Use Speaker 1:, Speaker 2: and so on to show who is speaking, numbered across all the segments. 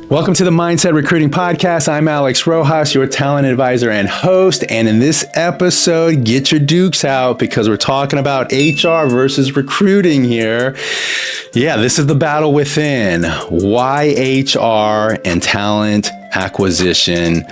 Speaker 1: Welcome to the Mindset Recruiting Podcast. I'm Alex Rojas, your talent advisor and host. And in this episode, get your dukes out because we're talking about HR versus recruiting here. Yeah, this is the battle within. Why HR and talent acquisition,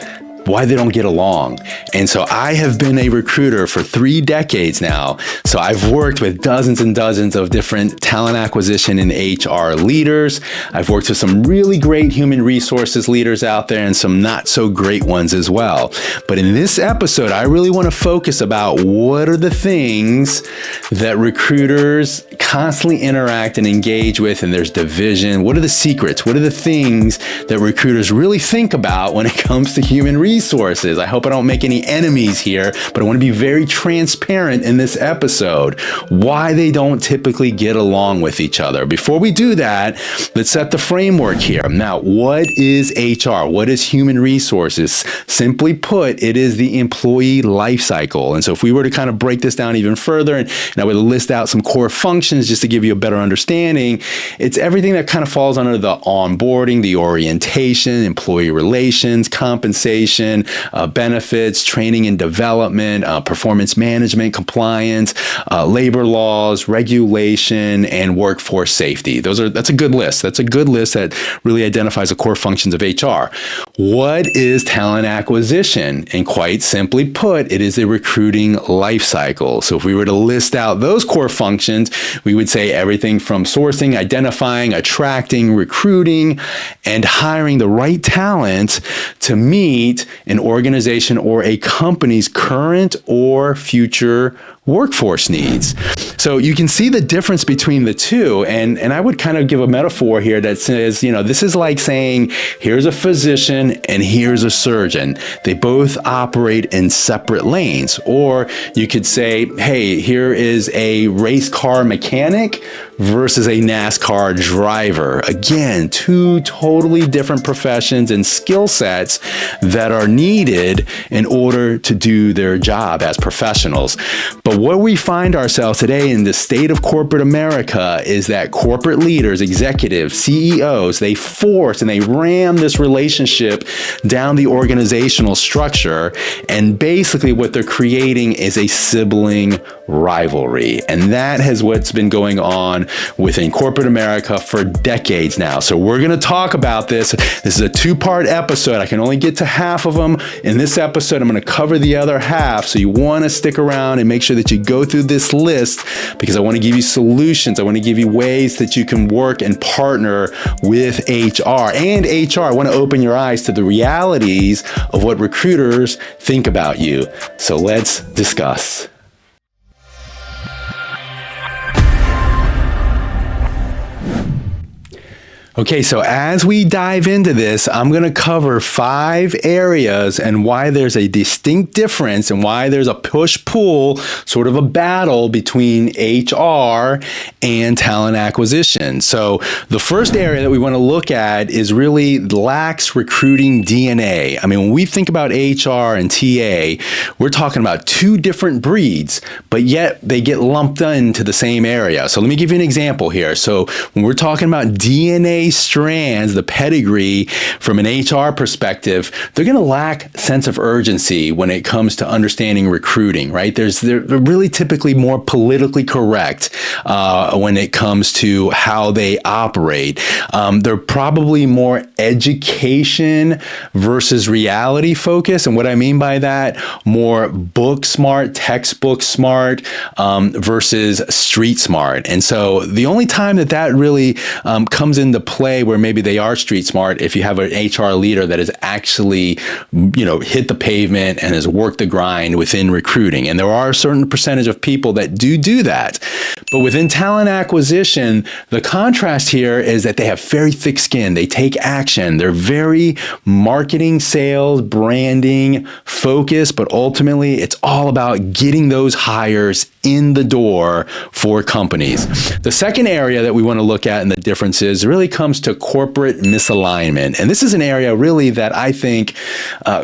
Speaker 1: why they don't get along. And so I have been a recruiter for 3 decades now. So I've worked with dozens and dozens of different talent acquisition and HR leaders. I've worked with some really great human resources leaders out there and some not so great ones as well. But in this episode, I really want to focus about what are the things that recruiters constantly interact and engage with, and there's division. What are the secrets? What are the things that recruiters really think about when it comes to human resources? I hope I don't make any enemies here, but I want to be very transparent in this episode, why they don't typically get along with each other. Before we do that, let's set the framework here. Now, what is HR? What is human resources? Simply put, it is the employee life cycle. And so if we were to kind of break this down even further, and I would list out some core functions just to give you a better understanding, it's everything that kind of falls under the onboarding, the orientation, employee relations, compensation, benefits, training and development, performance management, compliance, labor laws, regulation, and workforce safety. That's a good list. That's a good list that really identifies the core functions of HR. What is talent acquisition? And quite simply put, it is a recruiting life cycle. So if we were to list out those core functions, we would say everything from sourcing, identifying, attracting, recruiting, and hiring the right talent to meet an organization or a company's current or future workforce needs. So you can see the difference between the two. And I would kind of give a metaphor here that says, this is like saying, here's a physician and here's a surgeon. They both operate in separate lanes. Or you could say, hey, here is a race car mechanic versus a NASCAR driver. Again, 2 totally different professions and skill sets that are needed in order to do their job as professionals. But where we find ourselves today in the state of corporate America is that corporate leaders, executives, CEOs, they force and they ram this relationship down the organizational structure. And basically what they're creating is a sibling rivalry. And that is what's been going on within corporate America for decades now. So we're going to talk about this. This is a 2-part episode. I can only get to half of them. In this episode, I'm going to cover the other half. So you want to stick around and make sure that you go through this list because I want to give you solutions. I want to give you ways that you can work and partner with HR. And HR, I want to open your eyes to the realities of what recruiters think about you. So let's discuss. Okay, so as we dive into this, I'm going to cover 5 areas and why there's a distinct difference and why there's a push-pull, sort of a battle between HR and talent acquisition. So the first area that we want to look at is really lax recruiting DNA. I mean, when we think about HR and TA, we're talking about 2 different breeds, but yet they get lumped into the same area. So let me give you an example here. So when we're talking about DNA strands, the pedigree from an HR perspective, they're going to lack sense of urgency when it comes to understanding recruiting, right? They're really typically more politically correct when it comes to how they operate. They're probably more education versus reality focused. And what I mean by that, more book smart, textbook smart versus street smart. And so the only time that really comes into play where maybe they are street smart if you have an HR leader that has actually, hit the pavement and has worked the grind within recruiting. And there are a certain percentage of people that do that. But within talent acquisition, the contrast here is that they have very thick skin. They take action. They're very marketing, sales, branding focused, but ultimately it's all about getting those hires in the door for companies. The second area that we want to look at and the differences really comes to corporate misalignment. And this is an area really that I think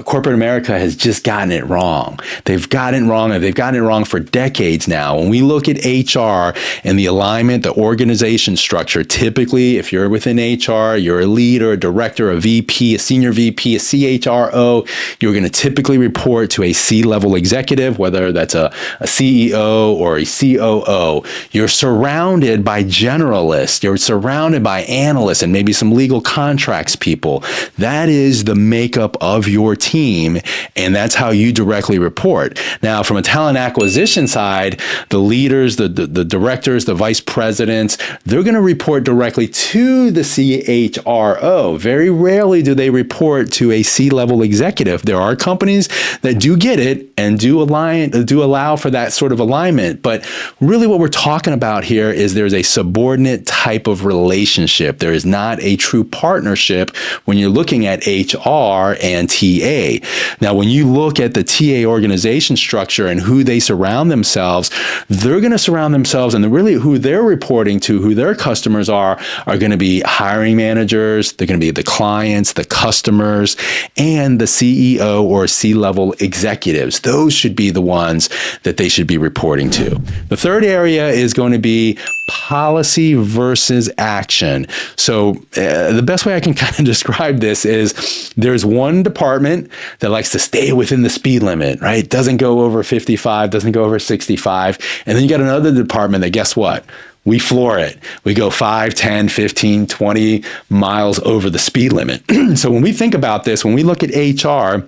Speaker 1: corporate America has just gotten it wrong. They've gotten it wrong, and they've gotten it wrong for decades now. When we look at HR and the alignment, the organization structure, typically if you're within HR, you're a leader, a director, a VP, a senior VP, a CHRO, you're going to typically report to a C-level executive, whether that's a CEO or a COO. You're surrounded by generalists. You're surrounded by analysts and maybe some legal contracts people. That is the makeup of your team, and that's how you directly report. Now, from a talent acquisition side, the leaders, the directors, the vice presidents, they're going to report directly to the CHRO. Very rarely do they report to a C-level executive. There are companies that do get it and do allow for that sort of alignment. But really what we're talking about here is there's a subordinate type of relationship. There is not a true partnership when you're looking at HR and TA. Now, when you look at the TA organization structure and who they surround themselves, they're going to surround themselves, and really who they're reporting to, who their customers are going to be hiring managers, they're going to be the clients, the customers, and the CEO or C-level executives. Those should be the ones that they should be reporting to. The third area is going to be policy versus action. So the best way I can kind of describe this is there's one department that likes to stay within the speed limit, right? Doesn't go over 55, doesn't go over 65. And then you got another department that, guess what? We floor it. We go 5, 10, 15, 20 miles over the speed limit. So when we think about this, when we look at HR,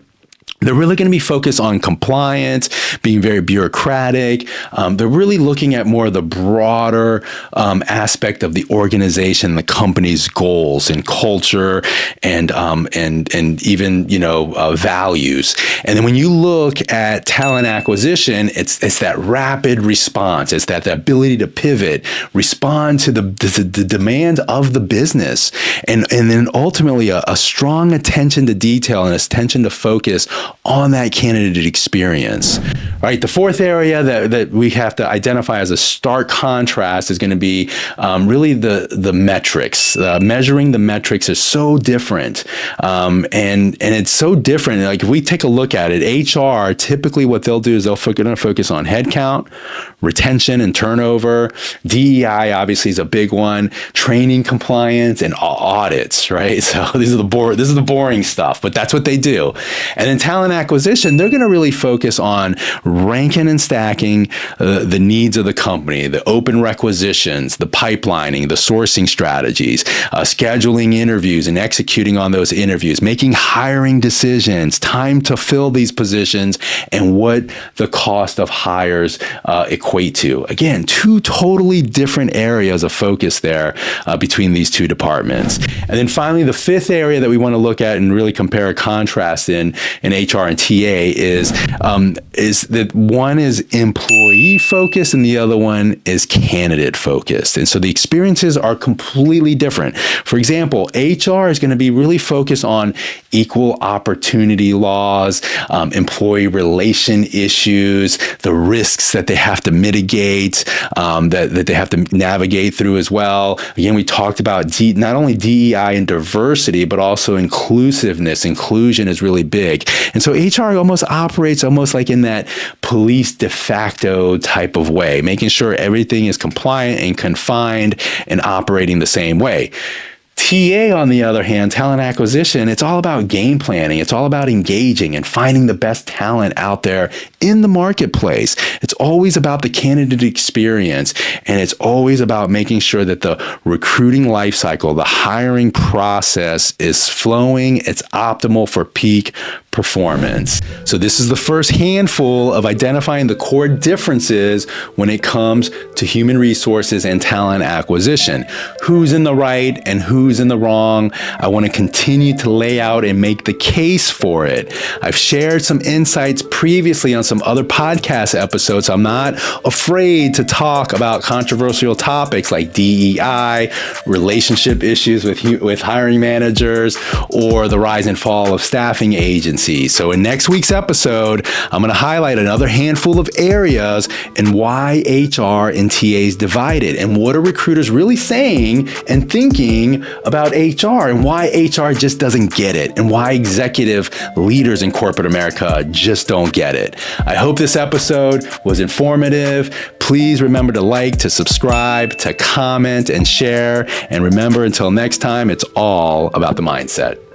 Speaker 1: they're really going to be focused on compliance, being very bureaucratic. They're really looking at more of the broader aspect of the organization, the company's goals and culture, and even values. And then when you look at talent acquisition, it's that rapid response. It's that the ability to pivot, respond to the demands of the business, and then ultimately a strong attention to detail and attention to focus on that candidate experience. Right. The fourth area that we have to identify as a stark contrast is going to be really the metrics. Measuring the metrics is so different, and it's so different. Like if we take a look at it, HR typically what they'll do is they're going to focus on headcount, retention, and turnover. DEI obviously is a big one. Training, compliance, and audits. Right. So this is the boring stuff, but that's what they do. And then talent acquisition, they're going to really focus on ranking and stacking the needs of the company, the open requisitions, the pipelining, the sourcing strategies, scheduling interviews and executing on those interviews, making hiring decisions, time to fill these positions, and what the cost of hires equate to. Again, two totally different areas of focus there between these two departments. And then finally, the fifth area that we want to look at and really compare a contrast in HR and TA is that one is employee focused and the other one is candidate focused. And so the experiences are completely different. For example, HR is going to be really focused on equal opportunity laws, employee relation issues, the risks that they have to mitigate, that they have to navigate through as well. Again, we talked about not only DEI and diversity, but also inclusiveness. Inclusion is really big. And so HR almost operates almost like in that police de facto type of way, making sure everything is compliant and confined and operating the same way. TA, on the other hand, talent acquisition, it's all about game planning. It's all about engaging and finding the best talent out there in the marketplace. It's always about the candidate experience, and it's always about making sure that the recruiting life cycle, the hiring process is flowing, it's optimal for peak performance. So this is the first handful of identifying the core differences when it comes to human resources and talent acquisition. Who's in the right and who's in the wrong? I want to continue to lay out and make the case for it. I've shared some insights previously on some other podcast episodes. I'm not afraid to talk about controversial topics like DEI, relationship issues with hiring managers, or the rise and fall of staffing agencies. see. So in next week's episode, I'm going to highlight another handful of areas and why HR and TA is divided, and what are recruiters really saying and thinking about HR, and why HR just doesn't get it, and why executive leaders in corporate America just don't get it. I hope this episode was informative. Please remember to like, to subscribe, to comment, and share. And remember, until next time, it's all about the mindset.